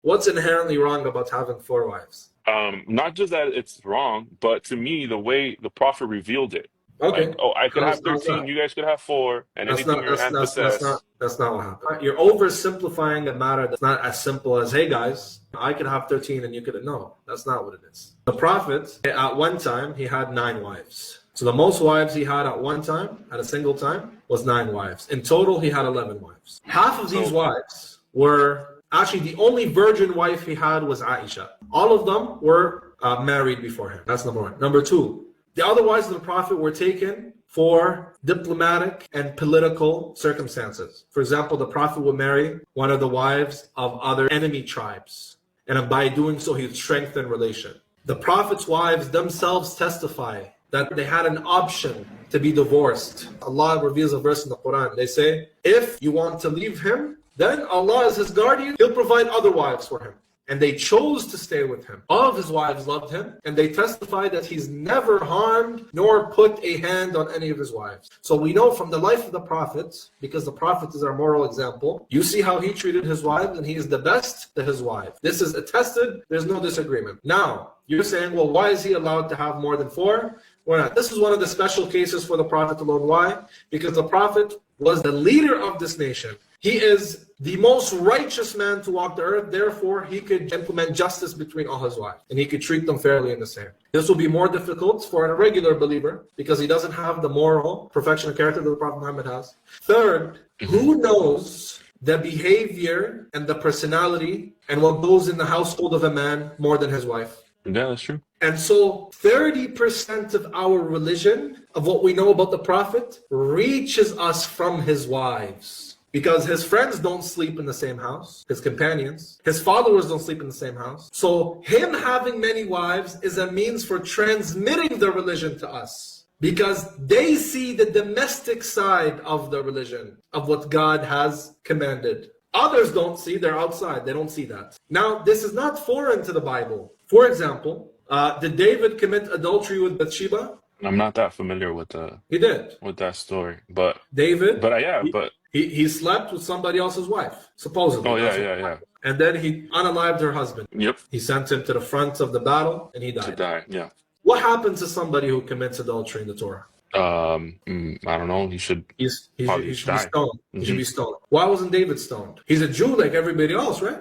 What's inherently wrong about having four wives? Not just that it's wrong, but to me, the way the prophet revealed it, like, Okay. oh, I could have How's 13, that? you guys could have four, and anything your hand possess. That's not what happened. You're oversimplifying a matter that's not as simple as, hey guys, I could have 13 and you could. No, that's not what it is. The prophet, at one time, he had 9 wives. So the most wives he had at one time, at a single time, was 9 wives. In total, he had 11 wives. Half of these wives were actually the only virgin wife he had was Aisha. All of them were married before him. That's number one. Number two, the other wives of the prophet were taken for diplomatic and political circumstances. For example, the prophet would marry one of the wives of other enemy tribes, and by doing so, he would strengthen relation. The prophet's wives themselves testify that they had an option to be divorced. Allah reveals a verse in the Quran. They say, if you want to leave him, then Allah is his guardian. He'll provide other wives for him. And they chose to stay with him. All of his wives loved him, and they testified that he's never harmed nor put a hand on any of his wives. So we know from the life of the Prophet, because the Prophet is our moral example, you see how he treated his wives, and he is the best to his wife. This is attested, there's no disagreement. Now, you're saying, well, why is he allowed to have more than 4? Why not? This is one of the special cases for the Prophet alone. Why? Because the Prophet was the leader of this nation. He is the most righteous man to walk the earth. Therefore, he could implement justice between all his wives, and he could treat them fairly in the same. This will be more difficult for a regular believer because he doesn't have the moral perfection of character that the Prophet Muhammad has. Third, who knows the behavior and the personality and what goes in the household of a man more than his wife? Yeah, that's true. And so 30% of our religion, of what we know about the Prophet, reaches us from his wives. Because his friends don't sleep in the same house, his companions. His followers don't sleep in the same house. So him having many wives is a means for transmitting the religion to us. Because they see the domestic side of the religion, of what God has commanded. Others don't see, they're outside, they don't see that. Now, this is not foreign to the Bible. For example, did David commit adultery with Bathsheba? I'm not that familiar with He did. with that story, but David, he slept with somebody else's wife, supposedly. Oh yeah. And then he unalived her husband. Yep. He sent him to the front of the battle, and he died. To die. Yeah. What happens to somebody who commits adultery in the Torah? I don't know. He should He should be die. stoned. He should be stoned. Why wasn't David stoned? He's a Jew like everybody else, right?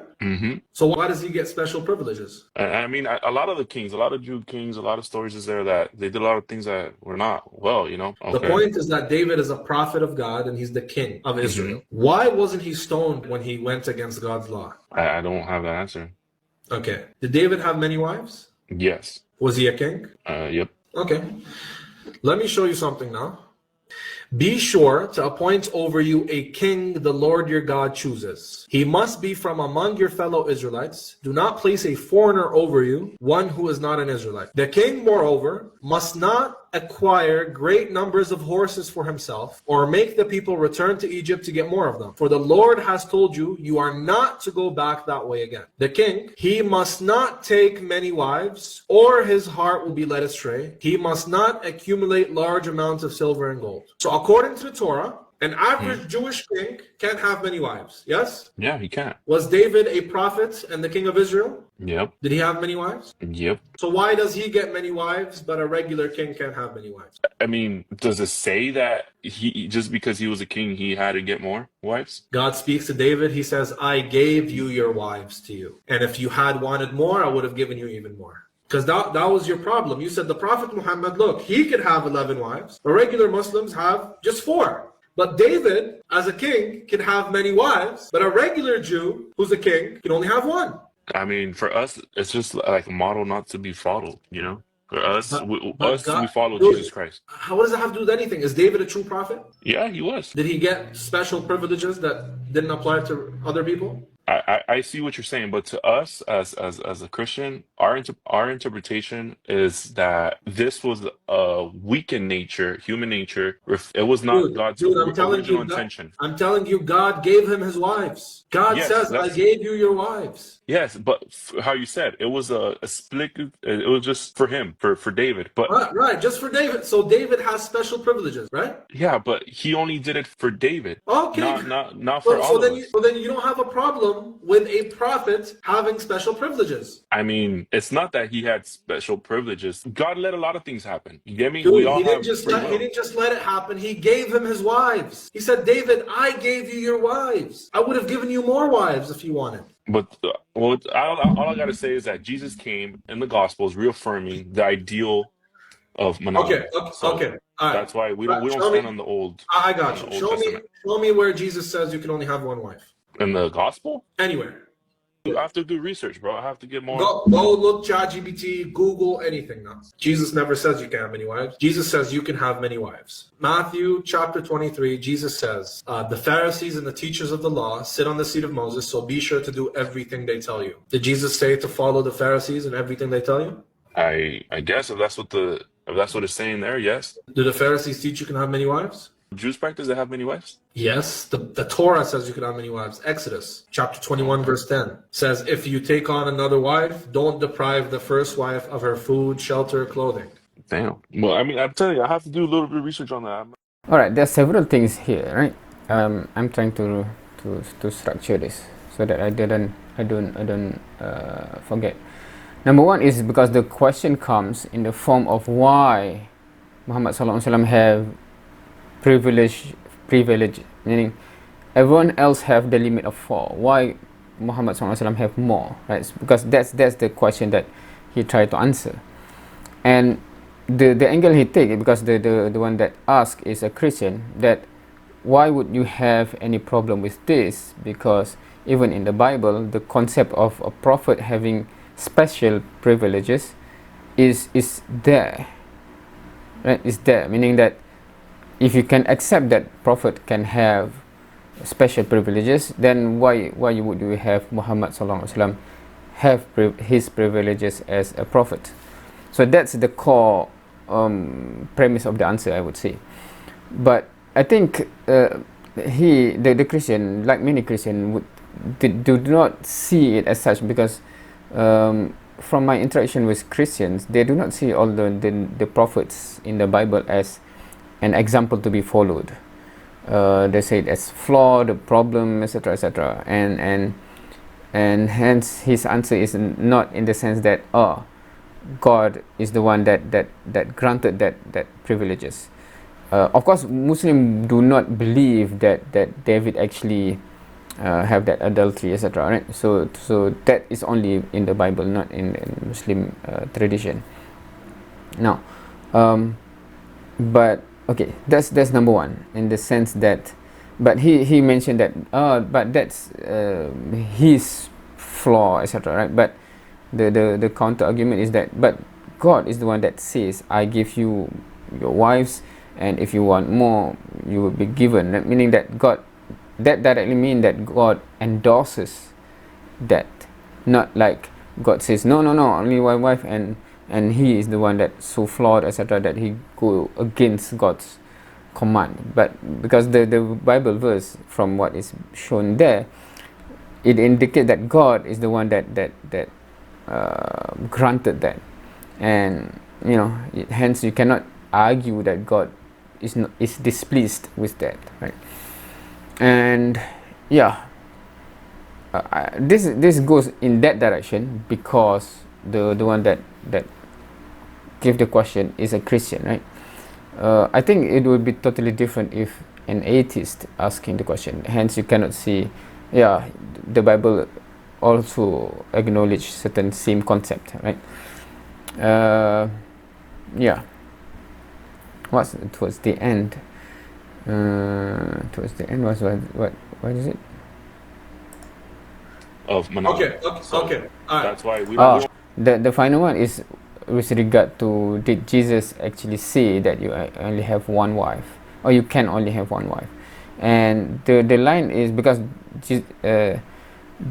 So why does he get special privileges? I mean, a lot of the kings, a lot of Jew kings, a lot of stories is there that they did a lot of things that were not well, you know? The point is that David is a prophet of God and he's the king of Israel. Why wasn't he stoned when he went against God's law? I don't have that answer. Okay. Did David have many wives? Yes. Was he a king? Yep. Okay. Let me show you something now. Be sure to appoint over you a king the Lord your God chooses. He must be from among your fellow Israelites. Do not place a foreigner over you, one who is not an Israelite. The king, moreover, must not acquire great numbers of horses for himself, or make the people return to Egypt to get more of them. For the Lord has told you, you are not to go back that way again. The king, he must not take many wives, or his heart will be led astray. He must not accumulate large amounts of silver and gold. So according to the Torah, an average Jewish king can't have many wives, yes? Yeah, he can. Was David a prophet and the king of Israel? Yep. Did he have many wives? Yep. So why does he get many wives, but a regular king can't have many wives? I mean, does it say that he just because he was a king, he had to get more wives? God speaks to David. He says, I gave you your wives to you. And if you had wanted more, I would have given you even more. Because that was your problem. You said the Prophet Muhammad, look, he could have 11 wives, but regular Muslims have just 4. But David, as a king, can have many wives, but a regular Jew who's a king can only have 1. I mean, for us, it's just like a model not to be followed, you know? For us, we follow Jesus Christ. What does that have to do with anything? Is David a true prophet? Yeah, he was. Did he get special privileges that didn't apply to other people? I see what you're saying, but to us as a Christian, our interpretation is that this was a weakened nature, human nature. It was not God's I'm telling original you, intention. I'm telling you, God gave him his wives. God Yes, says, "I gave you your wives." yes, but how you said it was a split. It was just for him, for David. But Right, just for David. So David has special privileges, right? yeah, but he only did it for David, Okay. not for all of us. So then you don't have a problem with a prophet having special privileges. I mean, it's not that he had special privileges. God let a lot of things happen. You get me? We Dude, all have free he will. didn't just let it happen. He gave him his wives. He said, "David, I gave you your wives. I would have given you more wives if you wanted." But well, all I got to say is that Jesus came in the Gospels reaffirming the ideal of monogamy. So Okay. All right. that's why we don't Show me. stand on the old I got you. Testament. Show me where Jesus says you can only have one wife. In the Gospel, Anywhere. I have to do research, bro. I have to get more. Go look ChatGPT, Google, anything now. Jesus never says you can have many wives. Jesus says you can have many wives. Matthew chapter 23, Jesus says, the Pharisees and the teachers of the law sit on the seat of Moses, so be sure to do everything they tell you. Did Jesus say to follow the Pharisees and everything they tell you? I guess if that's what it's saying there, yes. Do the Pharisees teach you can have many wives? Jews practice they have many wives. Yes, the Torah says you can have many wives. Exodus chapter 21 verse 10 says, if you take on another wife, don't deprive the first wife of her food, shelter, clothing. Damn. Well, I mean, I'm telling you, I have to do a little bit of research on that. All right, there are several things here, right? I'm trying to structure this so that I don't forget. Number one is because the question comes in the form of why Muhammad Sallallahu Alaihi Wasallam have privilege, meaning everyone else have the limit of 4. Why Muhammad Sallallahu Alaihi Wasallam have more, right? Because that's the question that he tried to answer, and the angle he take, because the one that asked is a Christian, that why would you have any problem with this? Because even in the Bible, the concept of a prophet having special privileges is there, right? Is there, meaning that if you can accept that prophet can have special privileges, then why would you have Muhammad Sallallahu Alaihi Wasallam have his privileges as a prophet? So that's the core premise of the answer, I would say. But I think the Christian, like many Christian, do not see it as such, because from my interaction with Christians, they do not see all the prophets in the Bible as an example to be followed. They say it as flawed, a problem, etc., etc. And hence his answer is not in the sense that God is the one that granted that privileges. Of course, Muslims do not believe that David actually have that adultery, etc. Right? So that is only in the Bible, not in Muslim tradition. Now, but okay, that's number one, in the sense that, but he mentioned that but that's his flaw, etc. Right? But the counter argument is that, but God is the one that says, I give you your wives, and if you want more, you will be given. Meaning that God, that directly mean that God endorses that, not like God says no, only one wife, and he is the one that's so flawed, etc., that he go against God's command. But because the Bible verse, from what is shown there, it indicates that God is the one that granted that, and hence you cannot argue that God is displeased with that, right? And yeah, this goes in that direction because the one that gave the question is a Christian, right? I think it would be totally different if an atheist asking the question. Hence, you cannot see, the Bible also acknowledge certain same concept, right? What's towards the end? Towards the end was what is it? Of monogamy. Okay. That's why we don't. The final one is with regard to, did Jesus actually say that you only have one wife, or you can only have one wife? And the line is because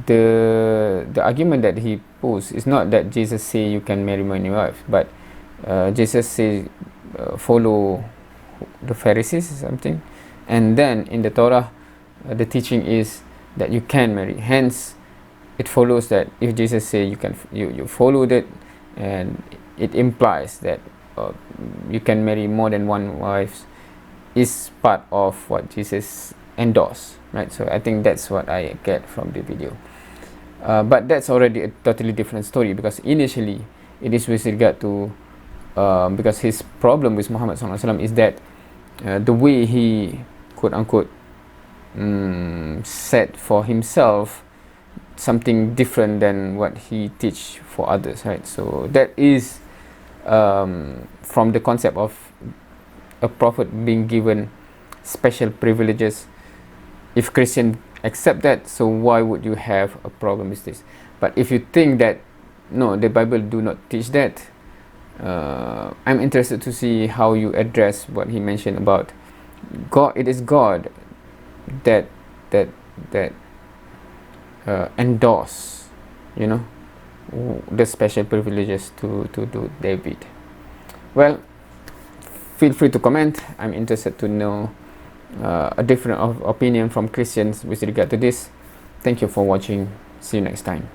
the argument that he posed is not that Jesus say you can marry many wives, but Jesus say follow the Pharisees or something, and then in the Torah the teaching is that you can marry. Hence it follows that if Jesus say you followed it, and it implies that you can marry more than one wife, is part of what Jesus endorsed, right? So I think that's what I get from the video. But that's already a totally different story, because initially it is with regard to because his problem with Muhammad SAW is that the way he quote unquote set for himself something different than what he teach for others, right? So that is from the concept of a prophet being given special privileges. If Christian accept that, so why would you have a problem with this? But if you think that no, the Bible do not teach that, I'm interested to see how you address what he mentioned about God. It is God that endorse, you know, the special privileges to David. Well, feel free to comment. I'm interested to know a different opinion from Christians with regard to this. Thank you for watching. See you next time.